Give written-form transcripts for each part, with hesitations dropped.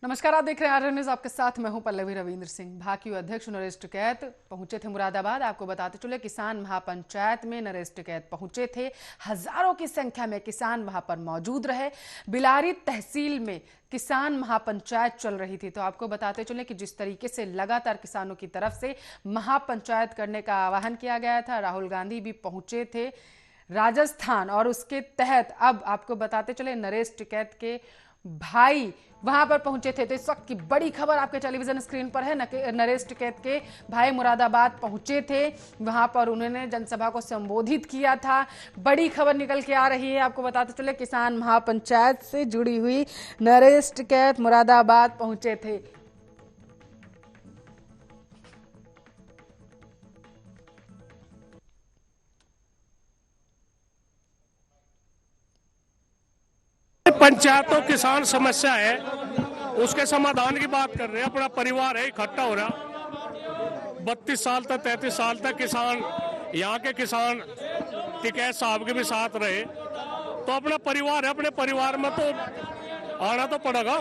नमस्कार, आप देख रहे हैं आर न्यूज। आपके साथ मैं हूं पल्लवी रविंद्र सिंह। भाकियू अध्यक्ष नरेश टिकैत पहुंचे थे मुरादाबाद। आपको बताते चले किसान महापंचायत में नरेश टिकैत पहुंचे थे। हजारों की संख्या में किसान वहां पर मौजूद रहे। बिलारी तहसील में किसान महापंचायत चल रही थी। तो आपको बताते चले कि जिस तरीके से लगातार किसानों की तरफ से महापंचायत करने का आह्वान किया गया था, राहुल गांधी भी पहुंचे थे राजस्थान, और उसके तहत अब आपको बताते चले नरेश टिकैत के भाई वहां पर पहुंचे थे। तो इस वक्त की बड़ी खबर आपके टेलीविजन स्क्रीन पर है। नरेश टिकैत के भाई मुरादाबाद पहुंचे थे। वहां पर उन्होंने जनसभा को संबोधित किया था। बड़ी खबर निकल के आ रही है। आपको बताते चले किसान महापंचायत से जुड़ी हुई नरेश टिकैत मुरादाबाद पहुंचे थे। पंचायतों किसान समस्या है, उसके समाधान की बात कर रहे हैं। अपना परिवार है, इकट्ठा हो रहा। 32 साल तक 33 साल तक किसान, यहाँ के किसान टिकैत साहब के भी साथ रहे, तो अपना परिवार है। अपने परिवार में तो आना तो पड़ेगा।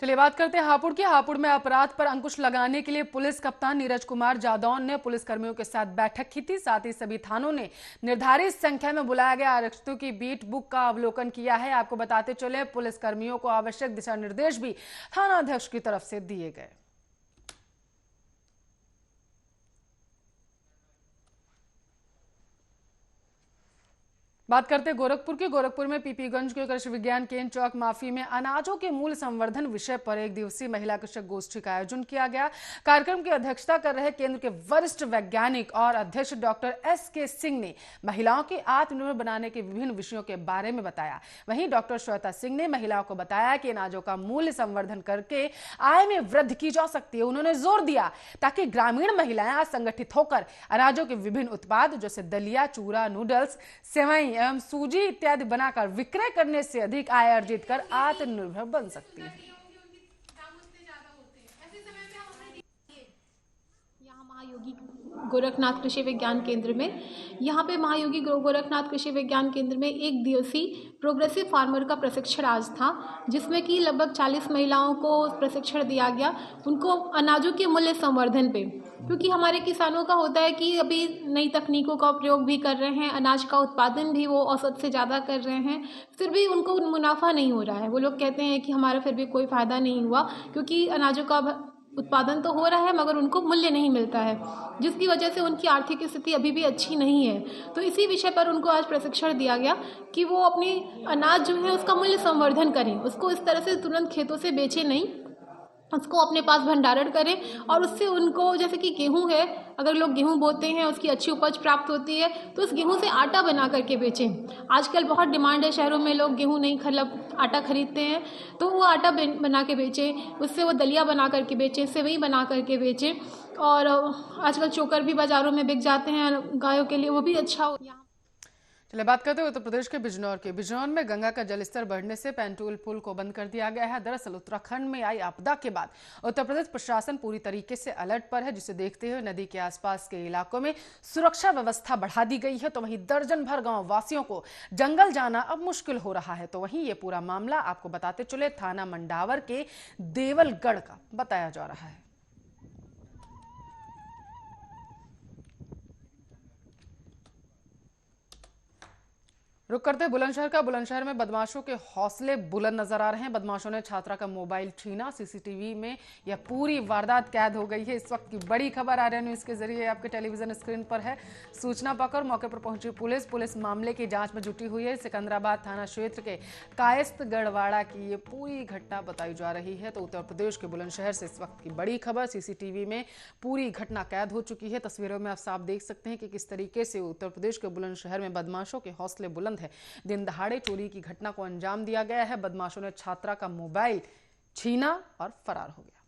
चलिए बात करते हैं हापुड़ की। हापुड़ में अपराध पर अंकुश लगाने के लिए पुलिस कप्तान नीरज कुमार जादौन ने पुलिस कर्मियों के साथ बैठक की थी। साथ ही सभी थानों ने निर्धारित संख्या में बुलाया गया आरक्षितों की बीट बुक का अवलोकन किया है। आपको बताते चले पुलिस कर्मियों को आवश्यक दिशा निर्देश भी थानाध्यक्ष की तरफ से दिए गए। बात करते हैं गोरखपुर की। गोरखपुर में पीपीगंज के कृषि विज्ञान केंद्र चौक माफी में अनाजों के मूल्य संवर्धन विषय पर एक दिवसीय महिला कृषक गोष्ठी का आयोजन किया गया। कार्यक्रम की अध्यक्षता कर रहे केंद्र के वरिष्ठ वैज्ञानिक और अध्यक्ष डॉक्टर एस.के. सिंह ने महिलाओं के आत्मनिर्भर बनाने के विभिन्न विषयों के बारे में बताया। वहीं डॉक्टर श्वेता सिंह ने महिलाओं को बताया कि अनाजों का मूल्य संवर्धन करके आय में वृद्धि की जा सकती है। उन्होंने जोर दिया ताकि ग्रामीण महिलाएं संगठित होकर अनाजों के विभिन्न उत्पाद जैसे दलिया, चूरा, नूडल्स, सेवई एवं सूजी इत्यादि बनाकर विक्रय करने से अधिक आय अर्जित कर आत्मनिर्भर बन सकती है। यहाँ महायोगी गोरखनाथ कृषि विज्ञान केंद्र में महायोगी गोरखनाथ कृषि विज्ञान केंद्र में एक दिवसीय प्रोग्रेसिव फार्मर का प्रशिक्षण आज था, जिसमें कि लगभग 40 महिलाओं को प्रशिक्षण दिया गया। उनको अनाजों के मूल्य संवर्धन पे, क्योंकि हमारे किसानों का होता है कि अभी नई तकनीकों का प्रयोग भी कर रहे हैं, अनाज का उत्पादन भी वो औसत से ज़्यादा कर रहे हैं, फिर भी उनको मुनाफा नहीं हो रहा है। वो लोग कहते हैं कि हमारा फिर भी कोई फ़ायदा नहीं हुआ, क्योंकि अनाजों का उत्पादन तो हो रहा है मगर उनको मूल्य नहीं मिलता है, जिसकी वजह से उनकी आर्थिक स्थिति अभी भी अच्छी नहीं है। तो इसी विषय पर उनको आज प्रशिक्षण दिया गया कि वो अपनी अनाज जो है उसका मूल्य संवर्धन करें, उसको इस तरह से तुरंत खेतों से बेचें नहीं, उसको अपने पास भंडारण करें और उससे उनको, जैसे कि गेहूं है, अगर लोग गेहूं बोते हैं उसकी अच्छी उपज प्राप्त होती है तो उस गेहूं से आटा बना करके बेचें। आजकल बहुत डिमांड है, शहरों में लोग गेहूं नहीं आटा खरीदते हैं, तो वो आटा बना के बेचें, उससे वो दलिया बना करके बेचें, सेवई बना करके बेचें। और आजकल चोकर भी बाज़ारों में बिक जाते हैं गायों के लिए, वो भी अच्छा हो। चलिए बात करते हैं उत्तर प्रदेश के बिजनौर की। बिजनौर में गंगा का जलस्तर बढ़ने से पैंटूल पुल को बंद कर दिया गया है। दरअसल उत्तराखंड में आई आपदा के बाद उत्तर प्रदेश प्रशासन पूरी तरीके से अलर्ट पर है, जिसे देखते हुए नदी के आसपास के इलाकों में सुरक्षा व्यवस्था बढ़ा दी गई है। तो वहीं दर्जन भर गांव वासियों को जंगल जाना अब मुश्किल हो रहा है। तो वहीं ये पूरा मामला आपको बताते चले थाना मंडावर के देवलगढ़ का बताया जा रहा है। रुक करते हैं बुलंदशहर का। बुलंदशहर में बदमाशों के हौसले बुलंद नजर आ रहे हैं। बदमाशों ने छात्रा का मोबाइल छीना। सीसीटीवी में यह पूरी वारदात कैद हो गई है। इस वक्त की बड़ी खबर आर्या न्यूज के जरिए आपके टेलीविजन स्क्रीन पर है। सूचना पाकर मौके पर पहुंची पुलिस मामले की जांच में जुटी हुई है। सिकंदराबाद थाना क्षेत्र के कायस्थगढ़वाड़ा की ये पूरी घटना बताई जा रही है। तो उत्तर प्रदेश के बुलंदशहर से इस वक्त की बड़ी खबर। सीसीटीवी में पूरी घटना कैद हो चुकी है। तस्वीरों में आप साफ देख सकते हैं कि किस तरीके से उत्तर प्रदेश के बुलंदशहर में बदमाशों के हौसले बुलंद है। दिन दहाड़े चोरी की घटना को अंजाम दिया गया है। बदमाशों ने छात्रा का मोबाइल छीना और फरार हो गया।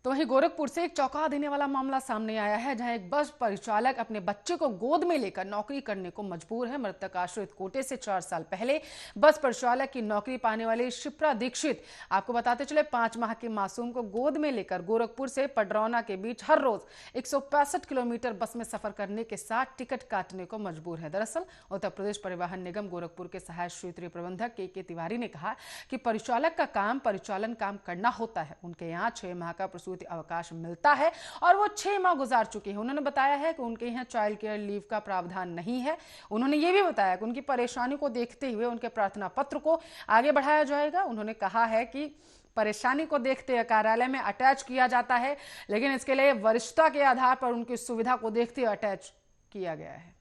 तो वहीं गोरखपुर से एक चौंका देने वाला मामला सामने आया है, जहां एक बस परिचालक अपने बच्चे को गोद में लेकर नौकरी करने को मजबूर है। मृतक आश्रित कोटे से 4 साल पहले बस परिचालक की नौकरी पाने वाली शिप्रा दीक्षित, आपको बताते चले, 5 माह के मासूम को गोद में लेकर गोरखपुर से पडरौना के बीच हर रोज 165 किलोमीटर बस में सफर करने के साथ टिकट काटने को मजबूर है। दरअसल उत्तर प्रदेश परिवहन निगम गोरखपुर के सहायक क्षेत्रीय प्रबंधक के तिवारी ने कहा कि परिचालक का काम परिचालन काम करना होता है। उनके यहाँ 6 माह का प्रसूति अवकाश मिलता है और वो 6 माह गुजार चुके हैं। उन्होंने बताया है कि उनके यहाँ चाइल्ड केयर लीव का प्रावधान नहीं है। उन्होंने ये भी बताया कि उनकी परेशानी को देखते हुए उनके प्रार्थना पत्र को आगे बढ़ाया जाएगा। उन्होंने कहा है कि परेशानी को देखते हुए कार्यालय में अटैच किया जाता है, लेकिन इसके लिए वरिष्ठता के आधार पर उनकी सुविधा को देखते हुए अटैच किया गया है।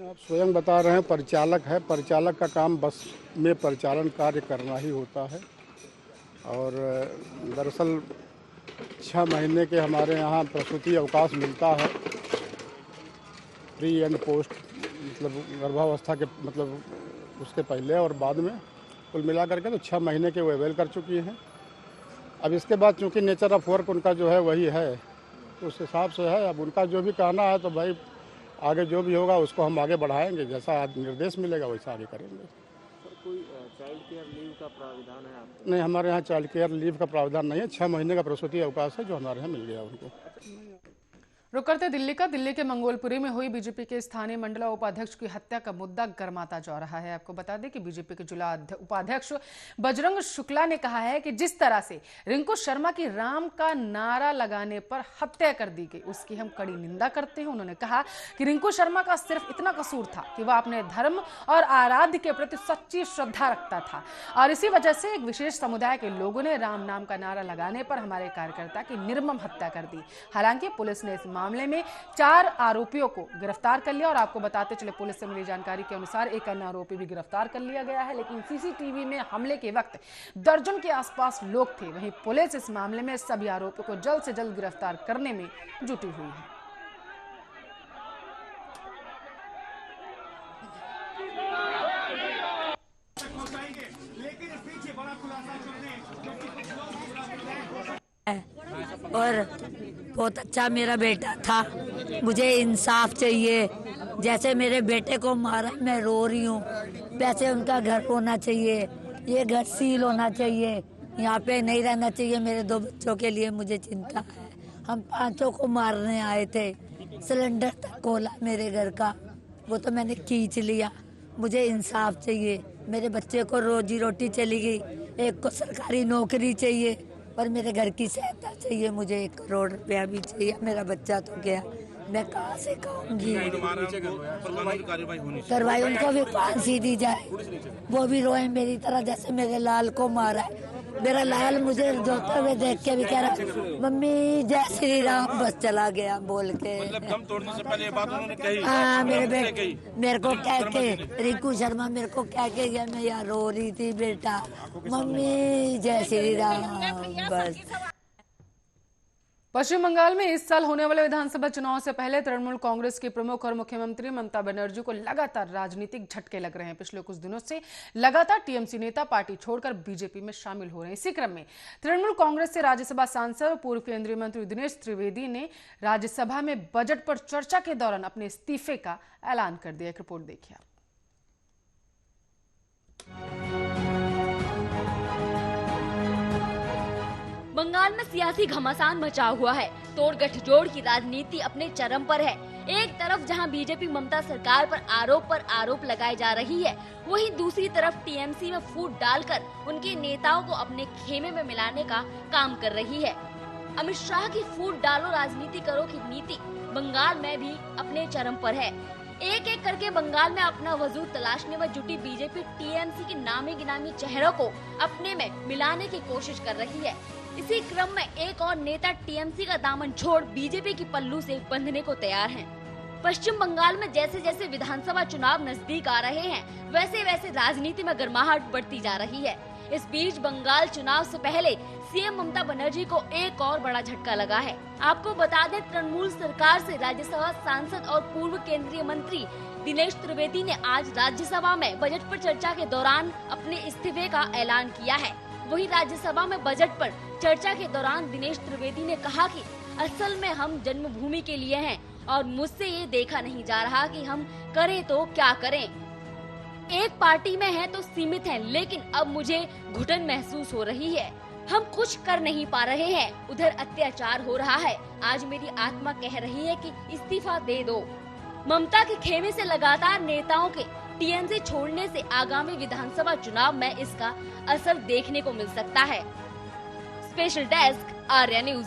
आप स्वयं बता रहे हैं, परिचालक है, परिचालक का काम बस में परिचालन कार्य करना ही होता है। और दरअसल 6 महीने के हमारे यहाँ प्रसूति अवकाश मिलता है, प्री एंड पोस्ट, मतलब गर्भावस्था के, मतलब उसके पहले और बाद में, कुल मिला करके तो 6 महीने के वो अवेल कर चुकी हैं। अब इसके बाद चूँकि नेचर ऑफ वर्क उनका जो है वही है, तो उस हिसाब से है। अब उनका जो भी कहना है तो भाई आगे जो भी होगा उसको हम आगे बढ़ाएंगे, जैसा निर्देश मिलेगा वैसा आगे करेंगे। सर, कोई चाइल्ड केयर लीव का प्रावधान है आपको? नहीं, हमारे यहाँ चाइल्ड केयर लीव का प्रावधान नहीं है। 6 महीने का प्रसूति अवकाश है जो हमारे यहाँ मिल गया उनको। रुक करते दिल्ली का। दिल्ली के मंगोलपुरी में हुई बीजेपी के स्थानीय मंडला उपाध्यक्ष की हत्या का मुद्दा गर्माता जा रहा है। आपको बता दें कि बीजेपी के जिला उपाध्यक्ष बजरंग शुक्ला ने कहा है कि जिस तरह से रिंकू शर्मा की राम का नारा लगाने पर हत्या कर दी गई, उसकी हम कड़ी निंदा करते हैं। उन्होंने कहा कि रिंकू शर्मा का सिर्फ इतना कसूर था कि वह अपने धर्म और आराध्य के प्रति सच्ची श्रद्धा रखता था, और इसी वजह से एक विशेष समुदाय के लोगों ने राम नाम का नारा लगाने पर हमारे कार्यकर्ता की निर्मम हत्या कर दी। हालांकि पुलिस ने इस मामले में 4 आरोपियों को गिरफ्तार कर लिया, और आपको बताते चले पुलिस से मिली जानकारी के अनुसार एक अन्य आरोपी भी गिरफ्तार कर लिया गया है। लेकिन सीसीटीवी में हमले के वक्त दर्जन के आसपास लोग थे। वहीं पुलिस इस मामले में सभी आरोपियों को जल्द से जल्द गिरफ्तार करने में जुटी हुई है। और बहुत अच्छा मेरा बेटा था, मुझे इंसाफ चाहिए। जैसे मेरे बेटे को मारा मैं रो रही हूँ, वैसे उनका घर होना चाहिए। ये घर सील होना चाहिए, यहाँ पे नहीं रहना चाहिए। मेरे 2 बच्चों के लिए मुझे चिंता है। हम 5 को मारने आए थे, सिलेंडर तक खोला मेरे घर का, वो तो मैंने खींच लिया। मुझे इंसाफ चाहिए। मेरे बच्चे को रोजी रोटी चली गई, एक को सरकारी नौकरी चाहिए, और मेरे घर की सहायता चाहिए। मुझे 1 करोड़ रुपया भी चाहिए। मेरा बच्चा तो गया, मैं कहाँ से खाऊंगी? कार्रवाई उनको भी फांसी दी जाए, वो भी रोए मेरी तरह, जैसे मेरे लाल को मारा है। मेरा लाल मुझे रोते हुए देख के भी कह रहा, मम्मी जय श्री राम, बस चला गया बोल के। दम तोड़ने से पहले ये बात उन्होंने कही। हाँ, मेरे को कह के, रिंकू शर्मा मेरे को कह के गया, मैं यहाँ रो रही थी, बेटा मम्मी जय श्री राम, बस। पश्चिम बंगाल में इस साल होने वाले विधानसभा चुनाव से पहले तृणमूल कांग्रेस की प्रमुख और मुख्यमंत्री ममता बनर्जी को लगातार राजनीतिक झटके लग रहे हैं। पिछले कुछ दिनों से लगातार टीएमसी नेता पार्टी छोड़कर बीजेपी में शामिल हो रहे हैं। इसी क्रम में तृणमूल कांग्रेस से राज्यसभा सांसद और पूर्व केंद्रीय मंत्री दिनेश त्रिवेदी ने राज्यसभा में बजट पर चर्चा के दौरान अपने इस्तीफे का ऐलान कर दिया। एक रिपोर्ट देखिए आप। बंगाल में सियासी घमासान मचा हुआ है। तोड़ गठजोड़ की राजनीति अपने चरम पर है। एक तरफ जहां बीजेपी ममता सरकार पर आरोप लगाए जा रही है, वहीं दूसरी तरफ टीएमसी में फूट डालकर उनके नेताओं को अपने खेमे में मिलाने का काम कर रही है। अमित शाह की फूट डालो राजनीति करो की नीति बंगाल में भी अपने चरम पर है। एक एक करके बंगाल में अपना वजूद तलाशने में जुटी बीजेपी टीएमसी के नामी गिनामी चेहरों को अपने में मिलाने की कोशिश कर रही है। इसी क्रम में एक और नेता टीएमसी का दामन छोड़ बीजेपी की पल्लू से बंधने को तैयार हैं। पश्चिम बंगाल में जैसे जैसे विधानसभा चुनाव नजदीक आ रहे हैं, वैसे वैसे राजनीति में गर्माहट बढ़ती जा रही है। इस बीच बंगाल चुनाव से पहले सीएम ममता बनर्जी को एक और बड़ा झटका लगा है। आपको बता दें, तृणमूल सरकार से राज्यसभा सांसद और पूर्व केंद्रीय मंत्री दिनेश त्रिवेदी ने आज राज्यसभा में बजट पर चर्चा के दौरान अपने इस्तीफे का ऐलान किया है। वहीं राज्यसभा में बजट पर चर्चा के दौरान दिनेश त्रिवेदी ने कहा कि असल में हम जन्मभूमि के लिए हैं और मुझसे ये देखा नहीं जा रहा कि हम करें तो क्या करें। एक पार्टी में हैं तो सीमित हैं, लेकिन अब मुझे घुटन महसूस हो रही है। हम कुछ कर नहीं पा रहे हैं, उधर अत्याचार हो रहा है। आज मेरी आत्मा कह रही है कि इस्तीफा दे दो। ममता के खेमे से लगातार नेताओं के टीएमसी छोड़ने से आगामी विधानसभा चुनाव में इसका असर देखने को मिल सकता है। Special desk, Arya news.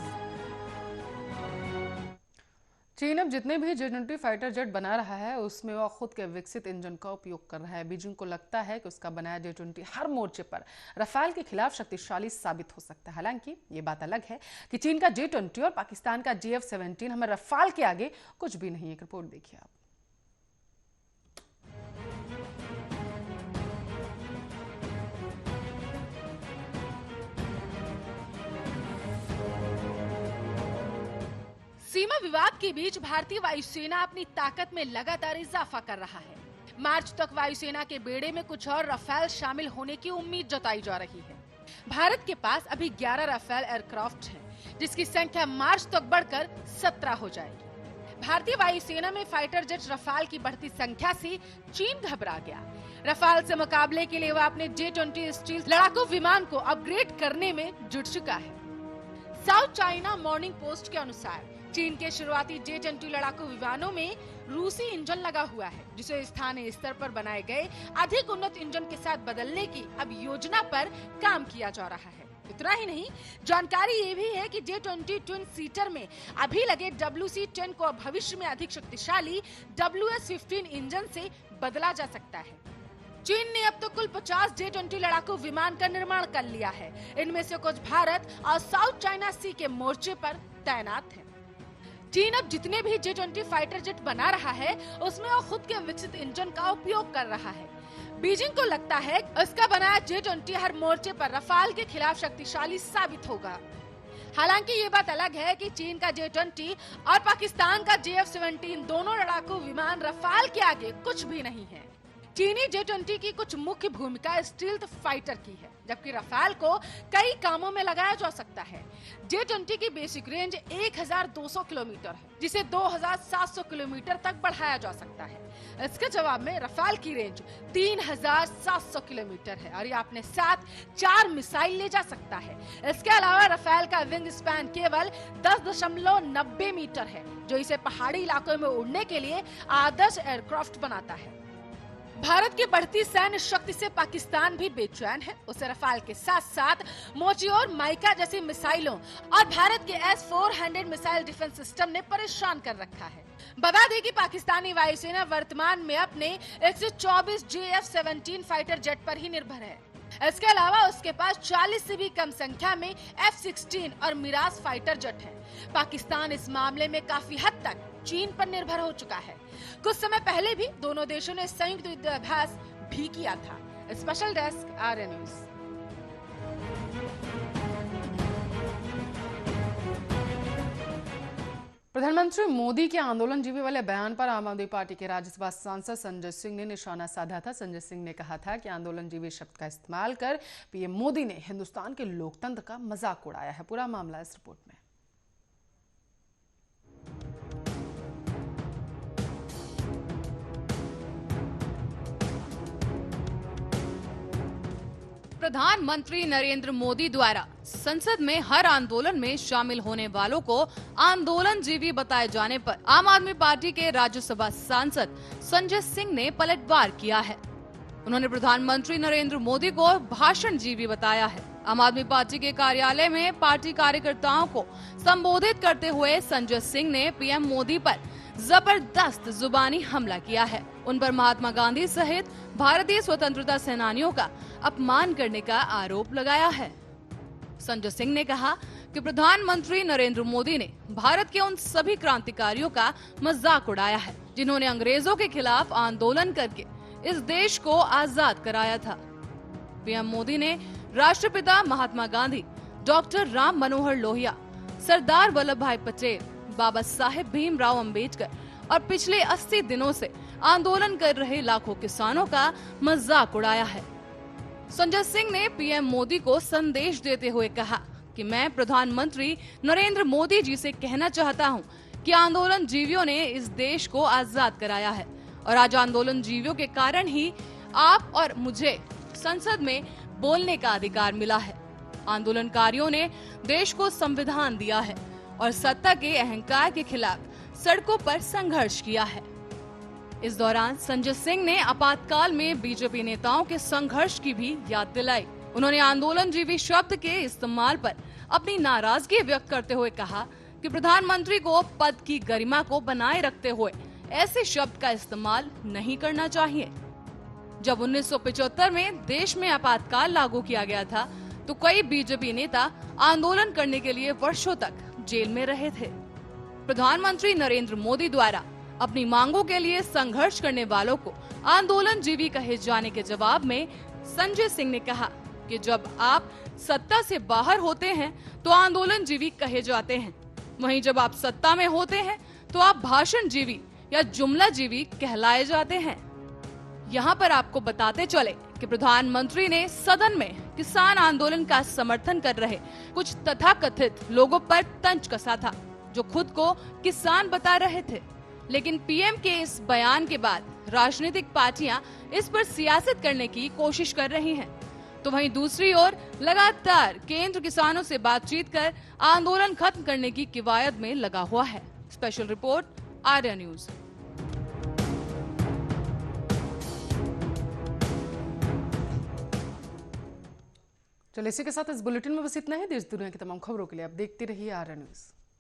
चीन अब जितने भी J-20 फाइटर जेट बना रहा है उसमें वह खुद के विकसित इंजन का उपयोग कर रहा है। बीजिंग को लगता है कि उसका बनाया J-20 हर मोर्चे पर रफाल के खिलाफ शक्तिशाली साबित हो सकता है। हालांकि ये बात अलग है कि चीन का J-20 और पाकिस्तान का JF-17 हमें रफाल के आगे कुछ भी नहीं। एक रिपोर्ट देखिए आप। सीमा विवाद के बीच भारतीय वायुसेना अपनी ताकत में लगातार इजाफा कर रहा है। मार्च तक वायुसेना के बेड़े में कुछ और रफाल शामिल होने की उम्मीद जताई जा रही है। भारत के पास अभी 11 रफाल एयरक्राफ्ट हैं, जिसकी संख्या मार्च तक बढ़कर 17 हो जाएगी। भारतीय वायुसेना में फाइटर जेट रफाल की बढ़ती संख्या से चीन घबरा गया। रफाल से मुकाबले के लिए वह अपने J-20 स्टील लड़ाकू विमान को अपग्रेड करने में जुट चुका है। साउथ चाइना मॉर्निंग पोस्ट के अनुसार चीन के शुरुआती J-20 लड़ाकू विमानों में रूसी इंजन लगा हुआ है, जिसे स्थानीय स्तर पर बनाए गए अधिक उन्नत इंजन के साथ बदलने की अब योजना पर काम किया जा रहा है। इतना ही नहीं, जानकारी ये भी है कि J-20 ट्विन सीटर में अभी लगे WC-10 को अब भविष्य में अधिक शक्तिशाली WS-15 इंजन से बदला जा सकता है। चीन ने अब तक कुल 50 J-20 लड़ाकू विमान का निर्माण कर लिया है। इनमें से कुछ भारत और साउथ चाइना सी के मोर्चे पर तैनात है। चीन अब जितने भी J-20 फाइटर जेट बना रहा है उसमें वो खुद के विकसित इंजन का उपयोग कर रहा है। बीजिंग को लगता है इसका बनाया J-20 हर मोर्चे पर रफाल के खिलाफ शक्तिशाली साबित होगा। हालांकि ये बात अलग है कि चीन का J-20 और पाकिस्तान का JF-17 दोनों लड़ाकू विमान रफाल के आगे कुछ भी नहीं है। चीनी J-20 की कुछ मुख्य भूमिका स्टील्थ फाइटर की है, जबकि रफाल को कई कामों में लगाया जा सकता है। J-20 की बेसिक रेंज 1200 किलोमीटर है, जिसे 2700 किलोमीटर तक बढ़ाया जा सकता है। इसके जवाब में रफाल की रेंज 3700 किलोमीटर है और ये अपने साथ 4 मिसाइल ले जा सकता है। इसके अलावा रफाल का विंग स्पैन केवल 10.90 मीटर है, जो इसे पहाड़ी इलाकों में उड़ने के लिए आदर्श एयरक्राफ्ट बनाता है। भारत की बढ़ती सैन्य शक्ति से पाकिस्तान भी बेचैन है। उसे रफाल के साथ साथ मोर्टियर, माइका जैसी मिसाइलों और भारत के S-400 मिसाइल डिफेंस सिस्टम ने परेशान कर रखा है। बता दें कि पाकिस्तानी वायुसेना वर्तमान में अपने 124 JF-17 फाइटर जेट पर ही निर्भर है। इसके अलावा उसके पास 40 से भी कम संख्या में F-16 और मिराज फाइटर जेट है। पाकिस्तान इस मामले में काफी हद तक चीन पर निर्भर हो चुका है। कुछ समय पहले भी दोनों देशों ने संयुक्त युद्धाभ्यास भी किया था। Special desk, Arya news. प्रधानमंत्री मोदी के आंदोलनजीवी वाले बयान पर आम आदमी पार्टी के राज्यसभा सांसद संजय सिंह ने निशाना साधा था। संजय सिंह ने कहा था कि आंदोलनजीवी शब्द का इस्तेमाल कर पीएम मोदी ने हिंदुस्तान के लोकतंत्र का मजाक उड़ाया है। पूरा मामला इस रिपोर्ट में। प्रधानमंत्री नरेंद्र मोदी द्वारा संसद में हर आंदोलन में शामिल होने वालों को आंदोलनजीवी बताए जाने पर आम आदमी पार्टी के राज्यसभा सांसद संजय सिंह ने पलटवार किया है। उन्होंने प्रधानमंत्री नरेंद्र मोदी को भाषणजीवी बताया है। आम आदमी पार्टी के कार्यालय में पार्टी कार्यकर्ताओं को संबोधित करते हुए संजय सिंह ने पीएम मोदी पर जबरदस्त जुबानी हमला किया है। उन पर महात्मा गांधी सहित भारतीय स्वतंत्रता सेनानियों का अपमान करने का आरोप लगाया है। संजय सिंह ने कहा कि प्रधानमंत्री नरेंद्र मोदी ने भारत के उन सभी क्रांतिकारियों का मजाक उड़ाया है जिन्होंने अंग्रेजों के खिलाफ आंदोलन करके इस देश को आजाद कराया था। पीएम मोदी ने राष्ट्रपिता महात्मा गांधी, डॉक्टर राम मनोहर लोहिया, सरदार वल्लभ भाई पटेल, बाबा साहेब भीमराव अंबेडकर और पिछले 80 दिनों से आंदोलन कर रहे लाखों किसानों का मजाक उड़ाया है। संजय सिंह ने पीएम मोदी को संदेश देते हुए कहा कि मैं प्रधानमंत्री नरेंद्र मोदी जी से कहना चाहता हूं कि आंदोलन जीवियों ने इस देश को आजाद कराया है और आज आंदोलन जीवियों के कारण ही आप और मुझे संसद में बोलने का अधिकार मिला है। आंदोलनकारियों ने देश को संविधान दिया है और सत्ता के अहंकार के खिलाफ सड़कों पर संघर्ष किया है। इस दौरान संजय सिंह ने आपातकाल में बीजेपी नेताओं के संघर्ष की भी याद दिलाई। उन्होंने आंदोलनजीवी शब्द के इस्तेमाल पर अपनी नाराजगी व्यक्त करते हुए कहा कि प्रधानमंत्री को पद की गरिमा को बनाए रखते हुए ऐसे शब्द का इस्तेमाल नहीं करना चाहिए। जब 1975 में देश में आपातकाल लागू किया गया था तो कई बीजेपी नेता आंदोलन करने के लिए वर्षों तक जेल में रहे थे। प्रधानमंत्री नरेंद्र मोदी द्वारा अपनी मांगों के लिए संघर्ष करने वालों को आंदोलन जीवी कहे जाने के जवाब में संजय सिंह ने कहा कि जब आप सत्ता से बाहर होते हैं तो आंदोलन जीवी कहे जाते हैं, वहीं जब आप सत्ता में होते हैं तो आप भाषण जीवी या जुमला जीवी कहलाए जाते हैं। यहाँ पर आपको बताते चले कि प्रधानमंत्री ने सदन में किसान आंदोलन का समर्थन कर रहे कुछ तथाकथित लोगों पर तंज कसा था जो खुद को किसान बता रहे थे, लेकिन पीएम के इस बयान के बाद राजनीतिक पार्टियां इस पर सियासत करने की कोशिश कर रही हैं। तो वहीं दूसरी ओर लगातार केंद्र किसानों से बातचीत कर आंदोलन खत्म करने की कवायद में लगा हुआ है। Special report, Arya news. चलिए इसी के साथ इस बुलेटिन में बस इतना ही। देश दुनिया की तमाम खबरों के लिए आप देखते रहिए आर्या न्यूज।